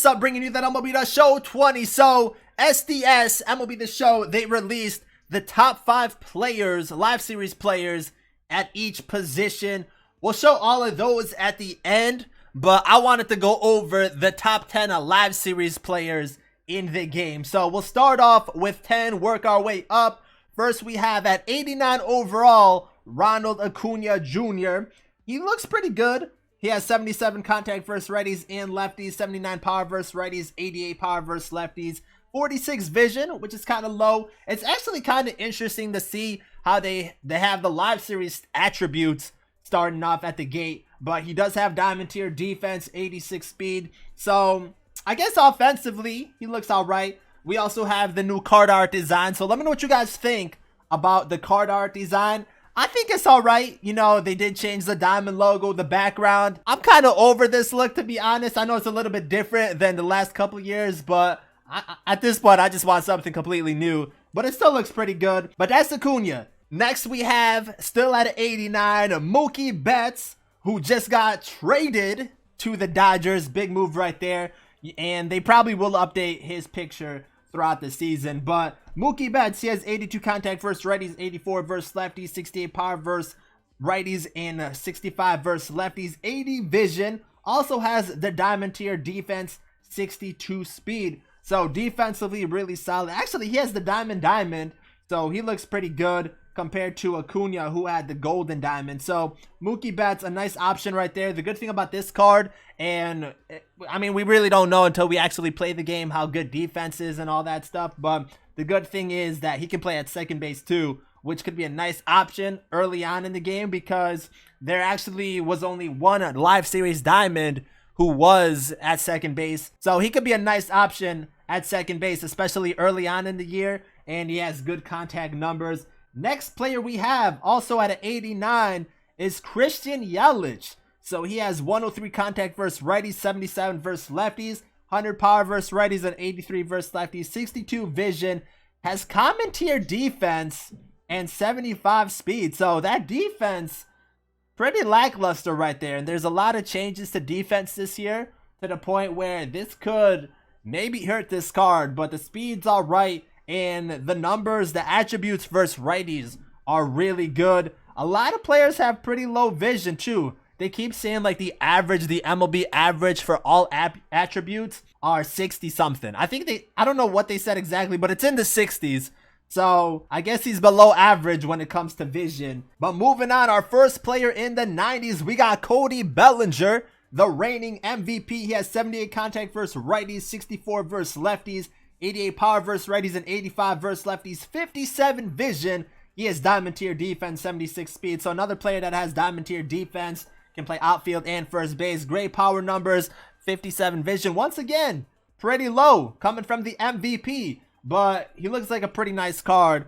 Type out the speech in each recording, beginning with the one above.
what's up? Bringing you that MLB The Show 20. So, SDS, MLB The Show, they released the top 5 players, live series players at each position. We'll show all of those at the end, but I wanted to go over the top 10 live series players in the game. So, we'll start off with 10, work our way up. First, we have at 89 overall, Ronald Acuna Jr. He looks pretty good. He has 77 contact versus righties and lefties, 79 power versus righties, 88 power versus lefties, 46 vision, which is kind of low. It's actually kind of interesting to see how they have the live series attributes starting off at the gate, but he does have diamond tier defense, 86 speed. So I guess offensively, he looks all right. We also have the new card art design. So let me know what you guys think about the card art design. I think it's all right. You know, they did change the diamond logo, the background. I'm kind of over this look, to be honest. I know it's a little bit different than the last couple years, but at this point, I just want something completely new. But it still looks pretty good. But that's Acuna. Next, we have, still at 89, Mookie Betts, who just got traded to the Dodgers. Big move right there. And they probably will update his picture throughout the season. But Mookie Betts, he has 82 contact versus righties, 84 versus lefties, 68 power versus righties, and 65 versus lefties, 80 vision. Also has the diamond tier defense, 62 speed. So defensively, really solid. Actually, he has the diamond, so he looks pretty good compared to Acuna, who had the golden diamond. So Mookie Betts, a nice option right there. The good thing about this card, and I mean, we really don't know until we actually play the game how good defense is and all that stuff, but the good thing is that he can play at second base too, which could be a nice option early on in the game, because there actually was only one live series diamond who was at second base. So he could be a nice option at second base, especially early on in the year, and he has good contact numbers. Next player we have, also at an 89, is Christian Yelich. So he has 103 contact versus righties, 77 versus lefties, 100 power versus righties, and 83 versus lefties, 62 vision, has common tier defense, and 75 speed. So that defense, pretty lackluster right there. And there's a lot of changes to defense this year, to the point where this could maybe hurt this card, but the speed's all right. And the numbers, the attributes versus righties are really good. A lot of players have pretty low vision too. They keep saying like the average, the MLB average for all attributes are 60 something. I don't know what they said exactly, but it's in the 60s. So I guess he's below average when it comes to vision. But moving on, our first player in the 90s, we got Cody Bellinger, the reigning MVP. He has 78 contact versus righties, 64 versus lefties, 88 power versus righties, and 85 versus lefties, 57 vision. He has diamond tier defense, 76 speed. So another player that has diamond tier defense, can play outfield and first base. Great power numbers, 57 vision. Once again, pretty low coming from the MVP, but he looks like a pretty nice card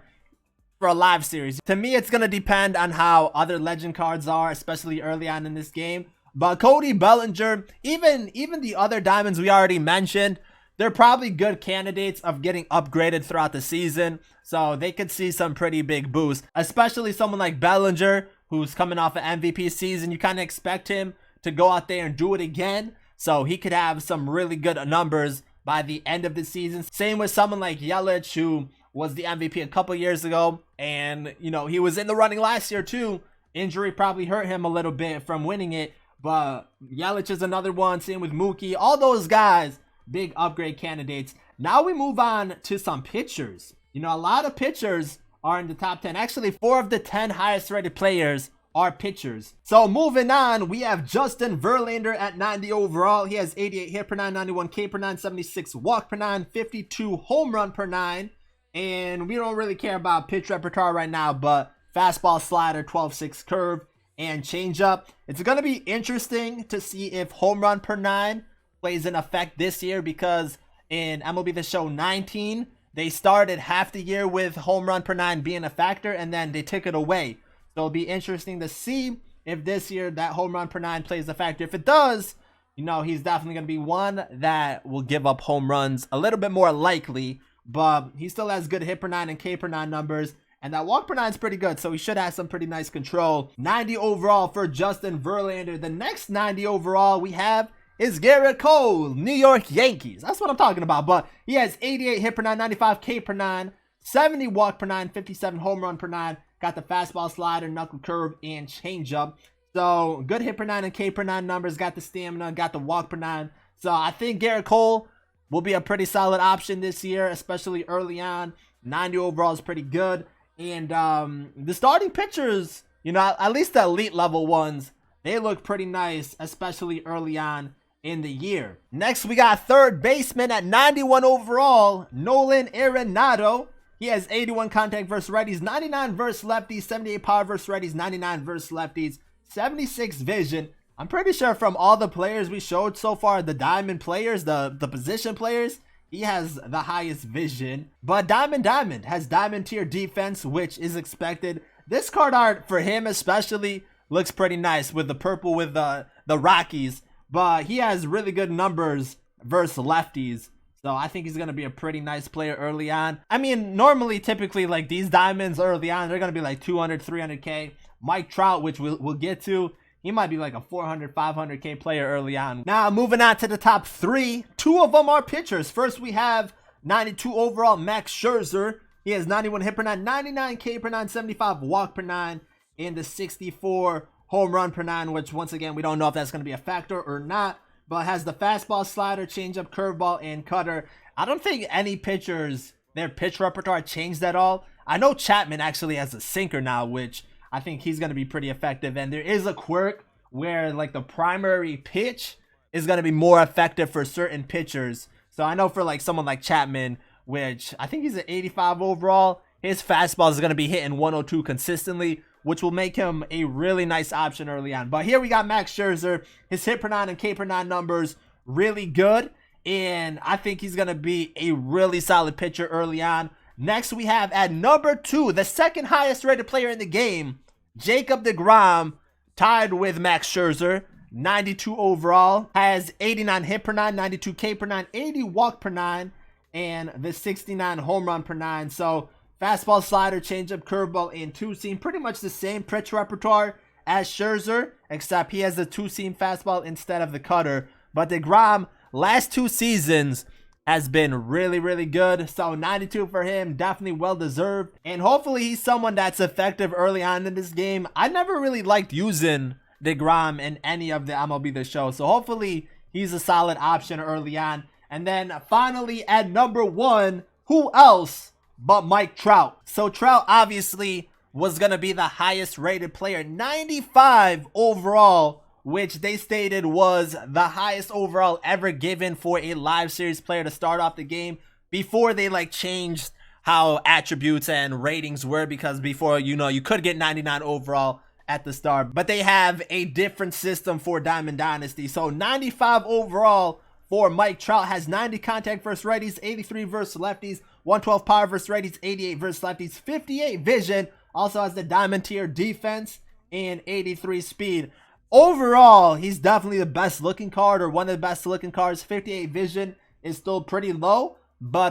for a live series. To me, it's going to depend on how other legend cards are, especially early on in this game. But Cody Bellinger, even the other diamonds we already mentioned, they're probably good candidates of getting upgraded throughout the season, so they could see some pretty big boosts, especially someone like Bellinger, who's coming off an MVP season. You kind of expect him to go out there and do it again, so he could have some really good numbers by the end of the season. Same with someone like Yelich, who was the MVP a couple years ago, and you know, he was in the running last year too. Injury probably hurt him a little bit from winning it, but Yelich is another one. Same with Mookie. All those guys, big upgrade candidates. Now we move on to some pitchers. You know, a lot of pitchers are in the top 10. Actually, 4 of the 10 highest rated players are pitchers. So moving on, we have Justin Verlander at 90 overall. He has 88 hit per 9, 91 K per 9, 76 walk per 9, 52 home run per 9. And we don't really care about pitch repertoire right now, but fastball, slider, 12-6 curve, and changeup. It's going to be interesting to see if home run per 9 plays an effect this year, because in MLB The Show 19, they started half the year with home run per 9 being a factor, and then they took it away. So it'll be interesting to see if this year that home run per 9 plays a factor. If it does, you know, he's definitely going to be one that will give up home runs a little bit more likely, but he still has good hit per 9 and K per 9 numbers. And that walk per 9 is pretty good, so he should have some pretty nice control. 90 overall for Justin Verlander. The next 90 overall we have is Gerrit Cole, New York Yankees. That's what I'm talking about. But he has 88 hit per nine, 95 K per nine, 70 walk per nine, 57 home run per nine. Got the fastball, slider, knuckle curve, and changeup. So good hit per nine and K per nine numbers. Got the stamina, got the walk per nine. So I think Gerrit Cole will be a pretty solid option this year, especially early on. 90 overall is pretty good. And the starting pitchers, you know, at least the elite level ones, they look pretty nice, especially early on in the year. Next, we got third baseman at 91 overall, Nolan Arenado. He has 81 contact versus righties, 99 versus lefties, 78 power versus righties, 99 versus lefties, 76 vision. I'm pretty sure from all the players we showed so far, the diamond players, the position players, he has the highest vision. But Diamond has diamond tier defense, which is expected. This card art for him especially looks pretty nice with the purple with the Rockies. But he has really good numbers versus lefties. So I think he's going to be a pretty nice player early on. I mean, normally, typically, like these diamonds early on, they're going to be like 200, 300K. Mike Trout, which we'll get to, he might be like a 400, 500K player early on. Now, moving on to the top three. Two of them are pitchers. First, we have 92 overall Max Scherzer. He has 91 hit per nine, 99 K per nine, 75 walk per nine, and the 64 home run per nine, which once again, we don't know if that's going to be a factor or not, but has the fastball, slider, changeup, curveball, and cutter. I don't think any pitchers, their pitch repertoire changed at all. I know Chapman actually has a sinker now, which I think he's going to be pretty effective. And there is a quirk where like the primary pitch is going to be more effective for certain pitchers. So I know for like someone like Chapman, which I think he's an 85 overall, his fastball is going to be hitting 102 consistently, which will make him a really nice option early on. But here we got Max Scherzer. His hit per nine and K per nine numbers really good. And I think he's going to be a really solid pitcher early on. Next, we have at number 2, the second highest rated player in the game, Jacob deGrom, tied with Max Scherzer, 92 overall, has 89 hit per nine, 92 K per nine, 80 walk per nine, and the 69 home run per nine. So fastball, slider, changeup, curveball, and two-seam, pretty much the same pitch repertoire as Scherzer, except he has the two-seam fastball instead of the cutter. But deGrom, last 2 seasons, has been really, really good. So 92 for him, definitely well-deserved. And hopefully he's someone that's effective early on in this game. I never really liked using deGrom in any of the MLB The Show. So hopefully he's a solid option early on. And then finally at number 1, who else but Mike Trout? So Trout obviously was going to be the highest rated player, 95 overall, which they stated was the highest overall ever given for a live series player to start off the game before they like changed how attributes and ratings were, because before, you know, you could get 99 overall at the start, but they have a different system for Diamond Dynasty. So 95 overall for Mike Trout, has 90 contact versus righties, 83 versus lefties, 112 power versus righties, 88 versus lefties, 58 vision, also has the diamond tier defense, and 83 speed. Overall, he's definitely the best looking card, or one of the best looking cards. 58 vision is still pretty low, but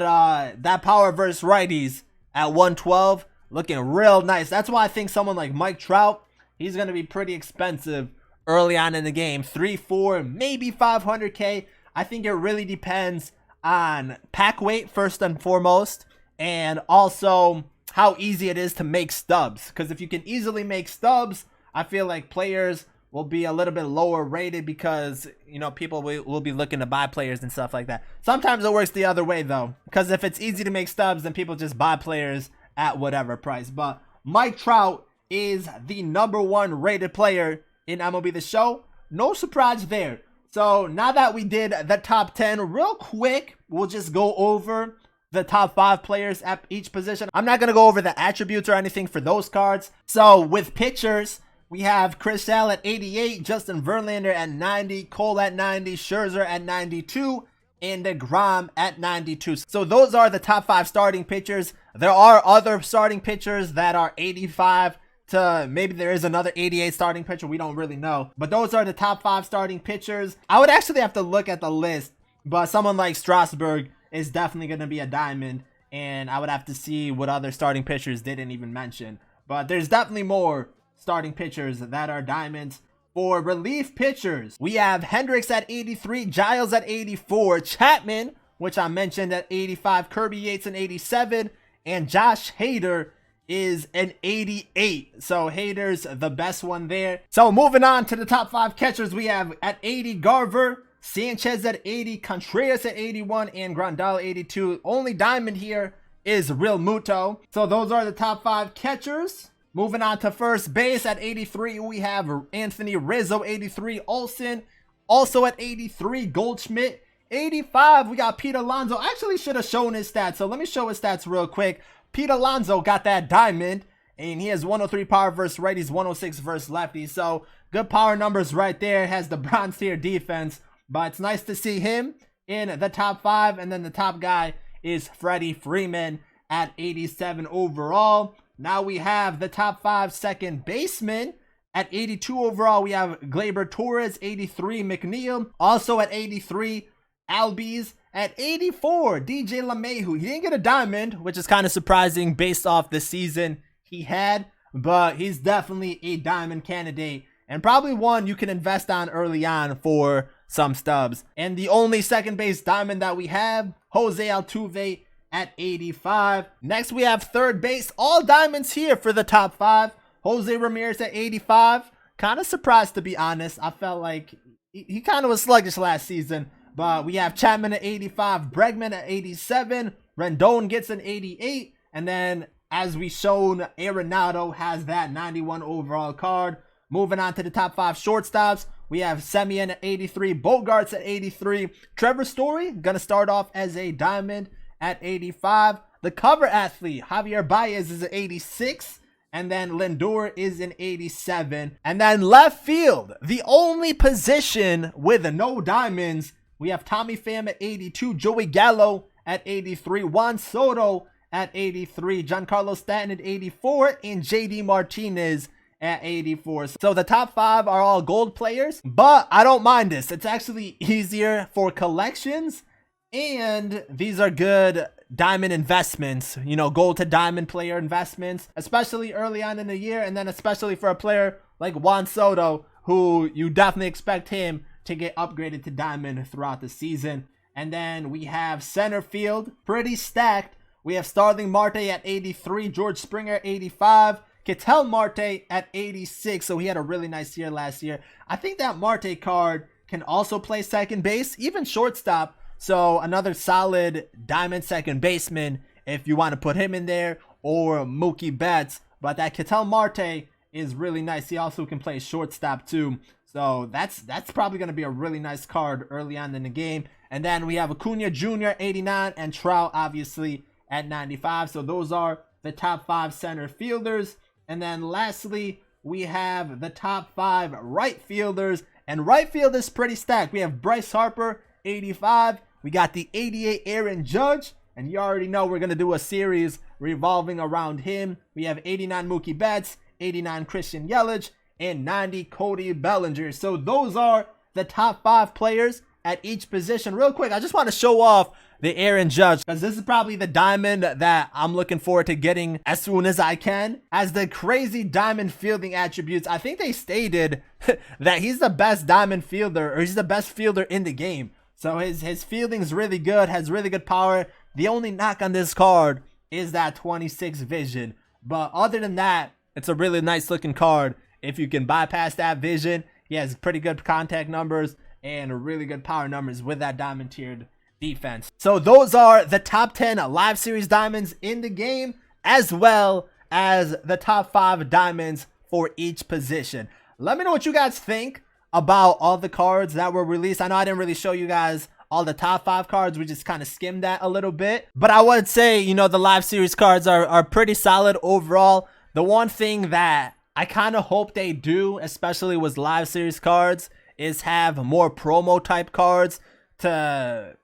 that power versus righties at 112 looking real nice. That's why I think someone like Mike Trout, he's going to be pretty expensive early on in the game. 3-4, maybe 500K. I think it really depends on pack weight first and foremost, and also how easy it is to make stubs. Because if you can easily make stubs, I feel like players will be a little bit lower rated, because, you know, people will be looking to buy players and stuff like that. Sometimes it works the other way though, because if it's easy to make stubs, then people just buy players at whatever price. But Mike Trout is the number 1 rated player in MLB The Show. No surprise there. So now that we did the top 10, real quick, we'll just go over the top 5 players at each position. I'm not going to go over the attributes or anything for those cards. So with pitchers, we have Chris Sale at 88, Justin Verlander at 90, Cole at 90, Scherzer at 92, and deGrom at 92. So those are the top 5 starting pitchers. There are other starting pitchers that are 85 to maybe there is another 88 starting pitcher. We don't really know. But those are the top 5 starting pitchers. I would actually have to look at the list, but someone like Strasburg is definitely going to be a diamond, and I would have to see what other starting pitchers didn't even mention. But there's definitely more starting pitchers that are diamonds For relief pitchers, we have Hendricks at 83, Giles at 84, Chapman, which I mentioned, at 85, Kirby Yates an 87, and Josh Hader is an 88. So Hader's the best one there. So moving on to the top 5 catchers, we have at 80 Garver, Sanchez at 80, Contreras at 81, and Grandal 82. Only diamond here is Real Muto. So those are the top 5 catchers. Moving on to first base at 83, we have Anthony Rizzo, 83, Olsen, also at 83, Goldschmidt, 85, we got Pete Alonso. I actually should have shown his stats, so let me show his stats real quick. Pete Alonso got that diamond, and he has 103 power versus righties, 106 versus lefties, so good power numbers right there. Has the bronze tier defense, but it's nice to see him in the top 5, and then the top guy is Freddie Freeman at 87 overall. Now we have the top 5 second basemen. At 82 overall, we have Gleyber Torres, 83, McNeil. Also at 83, Albies. At 84, DJ LeMahieu. He didn't get a diamond, which is kind of surprising based off the season he had. But he's definitely a diamond candidate. And probably one you can invest on early on for some stubs. And the only second base diamond that we have, Jose Altuve at 85. Next we have third base. All diamonds here for the top 5. Jose Ramirez at 85. Kind of surprised, to be honest. I felt like he kind of was sluggish last season. But we have Chapman at 85. Bregman at 87. Rendon gets an 88. And then, as we shown, Arenado has that 91 overall card. Moving on to the top 5 shortstops. We have Semien at 83. Bogarts at 83. Trevor Story going to start off as a diamond at 85. The cover athlete, Javier Baez, is at 86. And then Lindor is an 87. And then left field, the only position with no diamonds, we have Tommy Pham at 82. Joey Gallo at 83. Juan Soto at 83. Giancarlo Stanton at 84. And JD Martinez at 84. So the top 5 are all gold players. But I don't mind this. It's actually easier for collections. And these are good diamond investments, you know, gold to diamond player investments, especially early on in the year. And then especially for a player like Juan Soto, who you definitely expect him to get upgraded to diamond throughout the season. And then we have center field, pretty stacked. We have Starling Marte at 83, George Springer at 85, Ketel Marte at 86. So he had a really nice year last year. I think that Marte card can also play second base, even shortstop. So another solid diamond second baseman if you want to put him in there, or Mookie Betts. But that Ketel Marte is really nice. He also can play shortstop too. So that's probably going to be a really nice card early on in the game. And then we have Acuna Jr. 89 and Trout obviously at 95. So those are the top 5 center fielders. And then lastly, we have the top 5 right fielders. And right field is pretty stacked. We have Bryce Harper, 85. We got the 88 Aaron Judge, and you already know we're going to do a series revolving around him. We have 89 Mookie Betts, 89 Christian Yelich, and 90 Cody Bellinger. So those are the top 5 players at each position. Real quick, I just want to show off the Aaron Judge, because this is probably the diamond that I'm looking forward to getting as soon as I can. As the crazy diamond fielding attributes, I think they stated that he's the best diamond fielder, or he's the best fielder in the game. So his fielding is really good, has really good power. The only knock on this card is that 26 vision. But other than that, it's a really nice looking card. If you can bypass that vision, he has pretty good contact numbers and really good power numbers with that diamond tiered defense. So those are the top 10 live series diamonds in the game, as well as the top 5 diamonds for each position. Let me know what you guys think about all the cards that were released. I know I didn't really show you guys all the top 5 cards. We just kind of skimmed that a little bit. But I would say, you know, the live series cards are pretty solid overall. The one thing that I kind of hope they do, especially with live series cards, is have more promo type cards to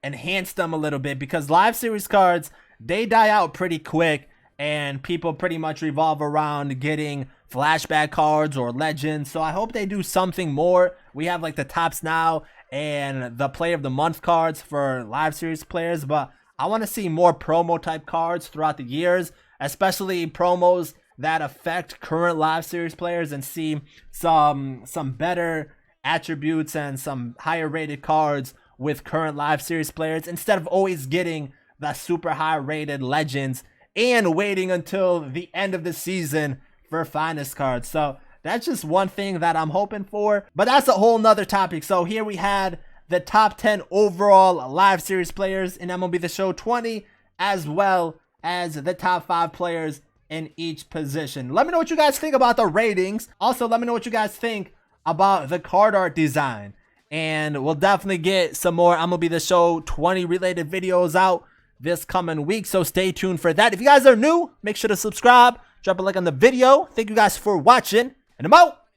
enhance them a little bit. Because live series cards, they die out pretty quick. And people pretty much revolve around getting flashback cards or legends. So I hope they do something more. We have like the tops now and the player of the month cards for live series players. But I want to see more promo type cards throughout the years, especially promos that affect current live series players and see some better attributes and some higher rated cards with current live series players instead of always getting the super high rated legends and waiting until the end of the season for finest cards. So that's just one thing that I'm hoping for, but that's a whole nother topic. So here we had the top 10 overall live series players in MLB The Show 20, as well as the top 5 players in each position. Let me know what you guys think about the ratings. Also, let me know what you guys think about the card art design. And we'll definitely get some more MLB The Show 20 related videos out this coming week, so stay tuned for that. If you guys are new, make sure to subscribe, drop a like on the video. Thank you guys for watching, and I'm out.